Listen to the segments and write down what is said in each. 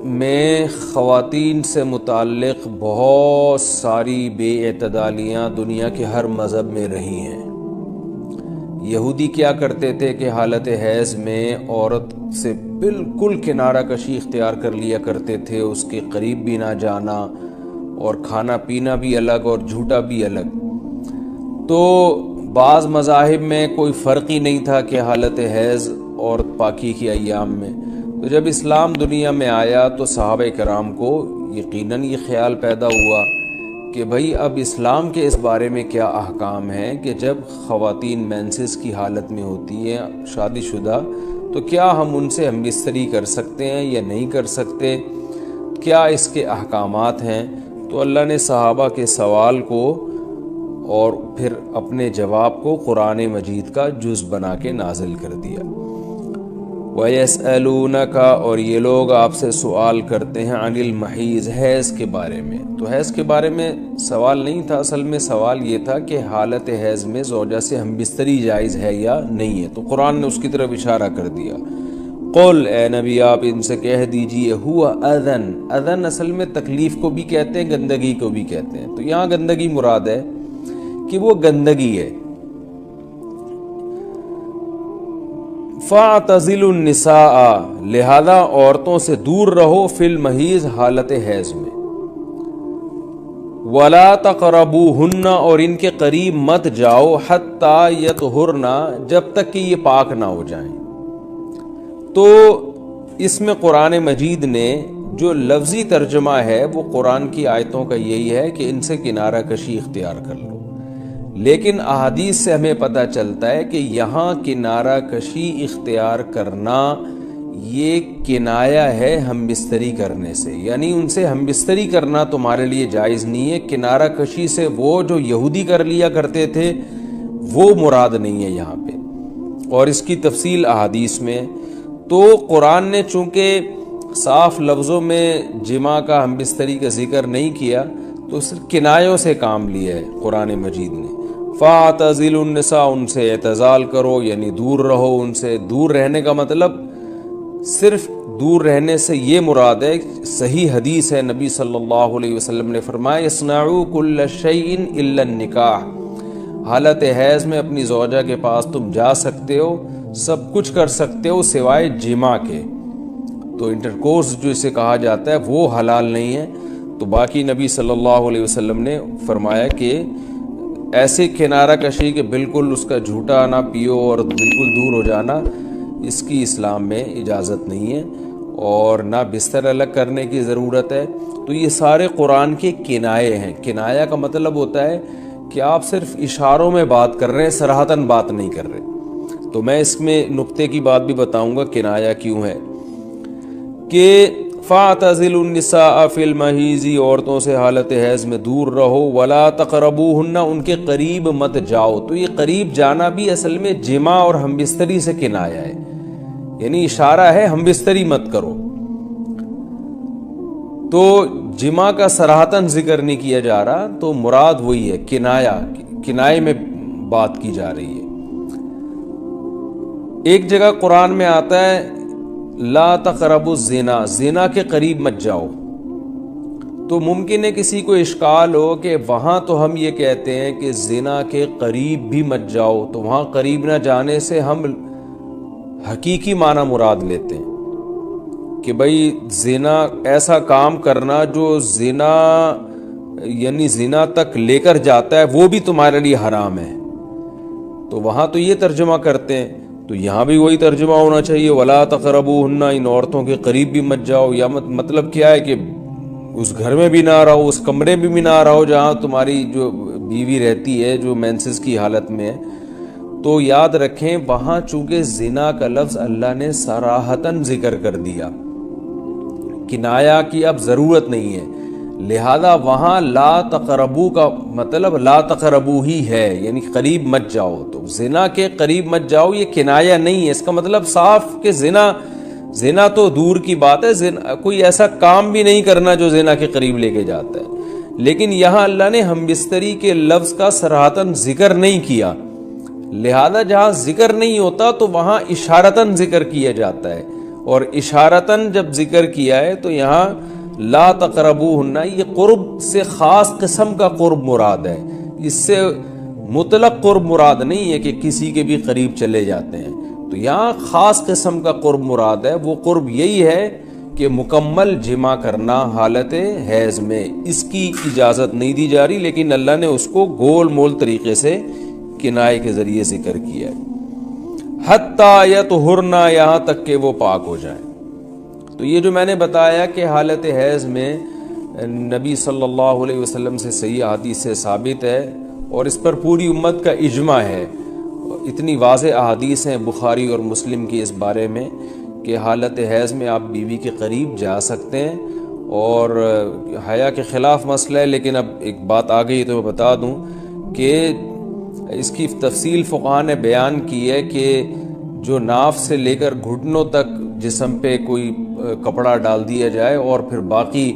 میں خواتین سے متعلق بہت ساری بے اعتدالیاں دنیا کے ہر مذہب میں رہی ہیں۔ یہودی کیا کرتے تھے کہ حالت حیض میں عورت سے بالکل کنارہ کشی اختیار کر لیا کرتے تھے، اس کے قریب بھی نہ جانا، اور کھانا پینا بھی الگ اور جھوٹا بھی الگ۔ تو بعض مذاہب میں کوئی فرق ہی نہیں تھا کہ حالت حیض اور پاکی کی ایام میں۔ تو جب اسلام دنیا میں آیا تو صحابہ کرام کو یقیناً یہ خیال پیدا ہوا کہ بھئی اب اسلام کے اس بارے میں کیا احکام ہیں کہ جب خواتین مینسز کی حالت میں ہوتی ہیں شادی شدہ، تو کیا ہم ان سے ہم بستری کر سکتے ہیں یا نہیں کر سکتے، کیا اس کے احکامات ہیں؟ تو اللہ نے صحابہ کے سوال کو اور پھر اپنے جواب کو قرآن مجید کا جز بنا کے نازل کر دیا۔ وَيَسْأَلُونَكَ، اور یہ لوگ آپ سے سوال کرتے ہیں عن المحیض، حیض کے بارے میں۔ تو حیض کے بارے میں سوال نہیں تھا، اصل میں سوال یہ تھا کہ حالت حیض میں زوجہ سے ہم بستری جائز ہے یا نہیں ہے، تو قرآن نے اس کی طرف اشارہ کر دیا۔ قل، اے نبی آپ ان سے کہہ دیجئے، ہوا اذن، اذن اصل میں تکلیف کو بھی کہتے ہیں، گندگی کو بھی کہتے ہیں۔ تو یہاں گندگی مراد ہے کہ وہ گندگی ہے۔ فَاعْتَزِلُوا النِّسَاءَ، لہذا عورتوں سے دور رہو، فی المحیض، حالت حیض میں۔ وَلَا تَقْرَبُوهُنَّ، اور ان کے قریب مت جاؤ، حَتَّى يَطْهُرْنَ، جب تک کہ یہ پاک نہ ہو جائیں۔ تو اس میں قرآن مجید نے جو لفظی ترجمہ ہے وہ قرآن کی آیتوں کا یہی ہے کہ ان سے کنارہ کشی اختیار کر لو، لیکن احادیث سے ہمیں پتہ چلتا ہے کہ یہاں کنارہ کشی اختیار کرنا یہ کنایا ہے ہم بستری کرنے سے، یعنی ان سے ہم بستری کرنا تمہارے لیے جائز نہیں ہے۔ کنارہ کشی سے وہ جو یہودی کر لیا کرتے تھے وہ مراد نہیں ہے یہاں پہ، اور اس کی تفصیل احادیث میں۔ تو قرآن نے چونکہ صاف لفظوں میں جماع کا ہم بستری کا ذکر نہیں کیا، تو صرف کنایوں سے کام لیا ہے قرآن مجید نے۔ فَاعْتَزِلُوا النِّسَاءَ، ان سے اعتزال کرو، یعنی دور رہو ان سے۔ دور رہنے کا مطلب صرف دور رہنے سے یہ مراد ہے، صحیح حدیث ہے، نبی صلی اللہ علیہ وسلم نے فرمایا يَصْنَعُوا كُلَّ شَيْءٍ إِلَّا النِّكَاحَ، حالت حیض میں اپنی زوجہ کے پاس تم جا سکتے ہو، سب کچھ کر سکتے ہو سوائے جماع کے۔ تو انٹرکورس جو اسے کہا جاتا ہے وہ حلال نہیں ہے۔ تو باقی نبی صلی اللہ علیہ وسلم نے فرمایا کہ ایسے کنارہ کشی کہ بالکل اس کا جھوٹا نہ پیو اور بالکل دور ہو جانا، اس کی اسلام میں اجازت نہیں ہے، اور نہ بستر الگ کرنے کی ضرورت ہے۔ تو یہ سارے قرآن کے کنائے ہیں۔ کنایا کا مطلب ہوتا ہے کہ آپ صرف اشاروں میں بات کر رہے ہیں، صراحتاً بات نہیں کر رہے۔ تو میں اس میں نقطے کی بات بھی بتاؤں گا کنایا کیوں ہے، کہ فَاعْتَزِلُوا النِّسَاءَ فِي الْمَحِيضِ، عورتوں سے حالت حیض میں دور رہو، وَلَا تَقْرَبُوهُنَّ، ان کے قریب مت جاؤ۔ تو یہ قریب جانا بھی اصل میں جماع اور ہم بستری سے کنایا ہے، یعنی اشارہ ہے ہم بستری مت کرو۔ تو جماع کا صراحتاً ذکر نہیں کیا جا رہا، تو مراد وہی ہے کنایا، کنائے میں بات کی جا رہی ہے۔ ایک جگہ قرآن میں آتا ہے لا تقربوا الزنا، زنا کے قریب مت جاؤ۔ تو ممکن ہے کسی کو اشکال ہو کہ وہاں تو ہم یہ کہتے ہیں کہ زنا کے قریب بھی مت جاؤ، تو وہاں قریب نہ جانے سے ہم حقیقی معنی مراد لیتے ہیں کہ بھئی زنا ایسا کام کرنا جو زنا یعنی زنا تک لے کر جاتا ہے وہ بھی تمہارے لیے حرام ہے، تو وہاں تو یہ ترجمہ کرتے ہیں۔ تو یہاں بھی وہی ترجمہ ہونا چاہیے، وَلَا تَقْرَبُوهُنَّ، ان عورتوں کے قریب بھی مت جاؤ۔ یا مطلب کیا ہے کہ اس گھر میں بھی نہ رہو، اس کمرے میں بھی نہ رہو جہاں تمہاری جو بیوی رہتی ہے جو مینسز کی حالت میں ہے۔ تو یاد رکھیں وہاں چونکہ زنا کا لفظ اللہ نے صراحتاً ذکر کر دیا، کنایا کی اب ضرورت نہیں ہے، لہذا وہاں لا تقربو کا مطلب لا تقربو ہی ہے، یعنی قریب مت جاؤ۔ تو زنا کے قریب مت جاؤ یہ کنایا نہیں ہے، اس کا مطلب صاف کہ زنا تو دور کی بات ہے، کوئی ایسا کام بھی نہیں کرنا جو زنا کے قریب لے کے جاتا ہے۔ لیکن یہاں اللہ نے ہم بستری کے لفظ کا صراحتاً ذکر نہیں کیا، لہذا جہاں ذکر نہیں ہوتا تو وہاں اشارتاً ذکر کیا جاتا ہے، اور اشارتاً جب ذکر کیا ہے تو یہاں لا تقربوہن، یہ قرب سے خاص قسم کا قرب مراد ہے، اس سے مطلق قرب مراد نہیں ہے کہ کسی کے بھی قریب چلے جاتے ہیں، تو یہاں خاص قسم کا قرب مراد ہے۔ وہ قرب یہی ہے کہ مکمل جمع کرنا حالت حیض میں، اس کی اجازت نہیں دی جا رہی، لیکن اللہ نے اس کو گول مول طریقے سے کنائے کے ذریعے ذکر کیا ہے۔ حتیٰ یطہرن، یہاں تک کہ وہ پاک ہو جائیں۔ تو یہ جو میں نے بتایا کہ حالت حیض میں نبی صلی اللہ علیہ وسلم سے صحیح احادیث سے ثابت ہے، اور اس پر پوری امت کا اجماع ہے، اتنی واضح احادیث ہیں بخاری اور مسلم کی اس بارے میں کہ حالت حیض میں آپ بیوی کے قریب جا سکتے ہیں، اور حیا کے خلاف مسئلہ ہے، لیکن اب ایک بات آ گئی تو میں بتا دوں کہ اس کی تفصیل فقہاء نے بیان کی ہے کہ جو ناف سے لے کر گھٹنوں تک جسم پہ کوئی کپڑا ڈال دیا جائے اور پھر باقی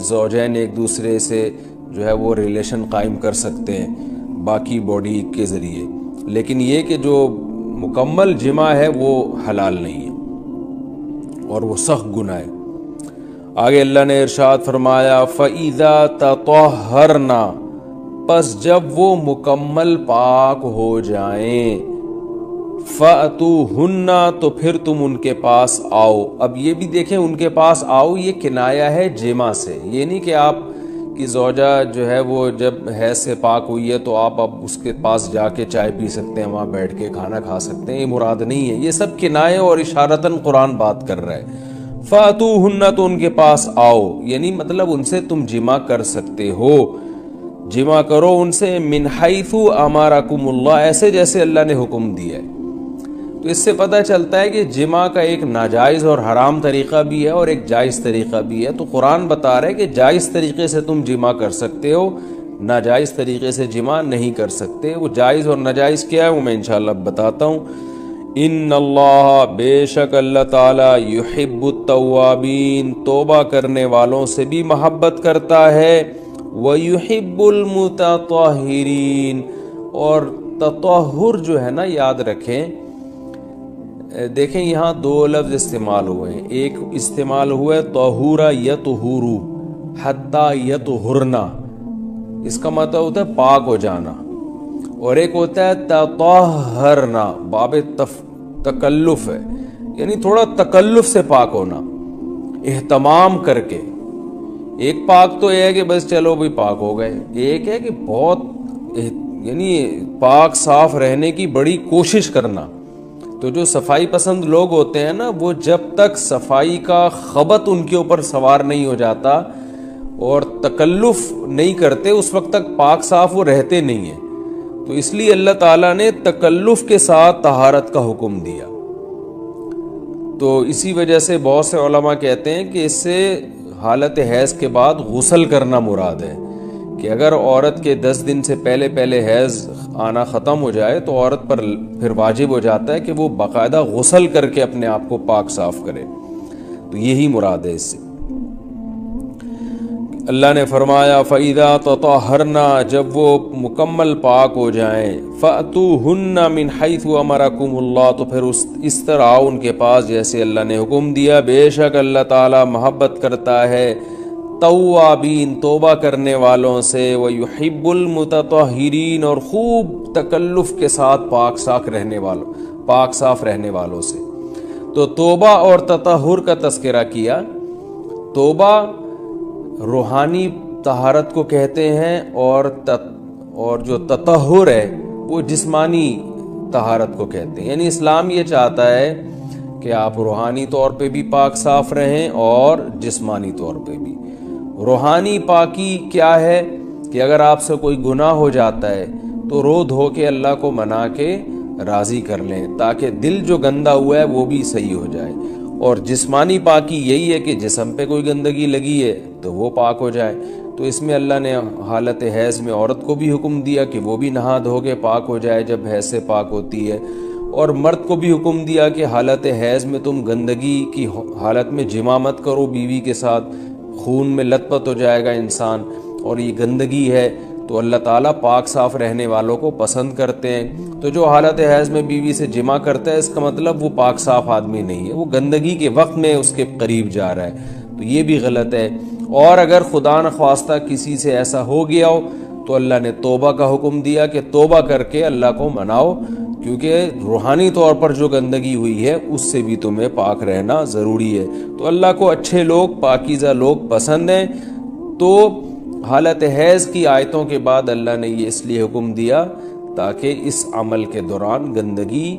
زوجین ایک دوسرے سے جو ہے وہ ریلیشن قائم کر سکتے ہیں باقی باڈی کے ذریعے، لیکن یہ کہ جو مکمل جمع ہے وہ حلال نہیں ہے اور وہ سخت گناہ ہے۔ آگے اللہ نے ارشاد فرمایا فَإِذَا تَطَهَّرْنَا، پس جب وہ مکمل پاک ہو جائیں، فَأْتُوهُنَّ، تو پھر تم ان کے پاس آؤ۔ اب یہ بھی دیکھیں ان کے پاس آؤ یہ کنایا ہے جمع سے، یہ نہیں کہ آپ کی زوجہ جو ہے وہ جب حیض سے پاک ہوئی ہے تو آپ اب اس کے پاس جا کے چائے پی سکتے ہیں، وہاں بیٹھ کے کھانا کھا سکتے ہیں، یہ مراد نہیں ہے، یہ سب کنائے اور اشارتاً قرآن بات کر رہا ہے۔ فَأْتُوهُنَّ، تو ان کے پاس آؤ، یعنی مطلب ان سے تم جمع کر سکتے ہو، جمع کرو ان سے، من حیث امرکم اللہ، ایسے جیسے اللہ نے حکم دیا ہے۔ تو اس سے پتہ چلتا ہے کہ جمع کا ایک ناجائز اور حرام طریقہ بھی ہے اور ایک جائز طریقہ بھی ہے، تو قرآن بتا رہا ہے کہ جائز طریقے سے تم جمع کر سکتے ہو، ناجائز طریقے سے جمع نہیں کر سکتے۔ وہ جائز اور ناجائز کیا ہے وہ میں انشاءاللہ بتاتا ہوں۔ ان اللہ، بے شک اللہ تعالی، یحب التوابین، توبہ کرنے والوں سے بھی محبت کرتا ہے، ویحب المتطہرین، اور تطہر جو ہے نا یاد رکھیں، دیکھیں یہاں دو لفظ استعمال ہوئے ہیں، ایک استعمال ہوا ہے طہورا یطہورو حتی یطہرنا، اس کا مطلب ہوتا ہے پاک ہو جانا، اور ایک ہوتا ہے تطہرنا، باب تکلف ہے، یعنی تھوڑا تکلف سے پاک ہونا، اہتمام کر کے۔ ایک پاک تو یہ ہے کہ بس چلو بھی پاک ہو گئے، ایک ہے کہ بہت یعنی پاک صاف رہنے کی بڑی کوشش کرنا۔ تو جو صفائی پسند لوگ ہوتے ہیں نا، وہ جب تک صفائی کا خبط ان کے اوپر سوار نہیں ہو جاتا اور تکلف نہیں کرتے، اس وقت تک پاک صاف وہ رہتے نہیں ہیں۔ تو اس لیے اللہ تعالیٰ نے تکلف کے ساتھ طہارت کا حکم دیا۔ تو اسی وجہ سے بہت سے علماء کہتے ہیں کہ اس سے حالت حیض کے بعد غسل کرنا مراد ہے، کہ اگر عورت کے 10 دن سے پہلے حیض آنا ختم ہو جائے تو عورت پر پھر واجب ہو جاتا ہے کہ وہ باقاعدہ غسل کر کے اپنے آپ کو پاک صاف کرے، تو یہی مراد ہے اس سے۔ اللہ نے فرمایا فَإِذَا تَطَهَّرْنَا، جب وہ مکمل پاک ہو جائیں، فَأْتُوهُنَّ مِنْ حَيْثُ أَمَرَكُمُ اللَّهُ، تو پھر اس طرح آؤ ان کے پاس جیسے اللہ نے حکم دیا، بے شک اللہ تعالی محبت کرتا ہے توابین، توبہ کرنے والوں سے، وَيُحِبُّ الْمُتَطَهِّرِينَ، اور خوب تکلف کے ساتھ پاک صاف رہنے والوں سے۔ تو توبہ اور تطہر کا تذکرہ کیا۔ توبہ روحانی طہارت کو کہتے ہیں، اور جو تطہر ہے وہ جسمانی طہارت کو کہتے ہیں۔ یعنی اسلام یہ چاہتا ہے کہ آپ روحانی طور پہ بھی پاک صاف رہیں اور جسمانی طور پہ بھی۔ روحانی پاکی کیا ہے کہ اگر آپ سے کوئی گناہ ہو جاتا ہے تو رو دھو کے اللہ کو منا کے راضی کر لیں، تاکہ دل جو گندہ ہوا ہے وہ بھی صحیح ہو جائے۔ اور جسمانی پاکی یہی ہے کہ جسم پہ کوئی گندگی لگی ہے تو وہ پاک ہو جائے۔ تو اس میں اللہ نے حالت حیض میں عورت کو بھی حکم دیا کہ وہ بھی نہا دھو کے پاک ہو جائے جب حیض سے پاک ہوتی ہے، اور مرد کو بھی حکم دیا کہ حالت حیض میں تم گندگی کی حالت میں جمع مت کرو بیوی کے ساتھ، خون میں لت پت ہو جائے گا انسان، اور یہ گندگی ہے تو اللہ تعالیٰ پاک صاف رہنے والوں کو پسند کرتے ہیں۔ تو جو حالت حیض میں بیوی سے جمع کرتا ہے، اس کا مطلب وہ پاک صاف آدمی نہیں ہے، وہ گندگی کے وقت میں اس کے قریب جا رہا ہے، تو یہ بھی غلط ہے۔ اور اگر خدا نخواستہ کسی سے ایسا ہو گیا ہو تو اللہ نے توبہ کا حکم دیا کہ توبہ کر کے اللہ کو مناؤ، کیونکہ روحانی طور پر جو گندگی ہوئی ہے اس سے بھی تمہیں پاک رہنا ضروری ہے۔ تو اللہ کو اچھے لوگ، پاکیزہ لوگ پسند ہیں۔ تو حالت حیض کی آیتوں کے بعد اللہ نے یہ اس لیے حکم دیا تاکہ اس عمل کے دوران گندگی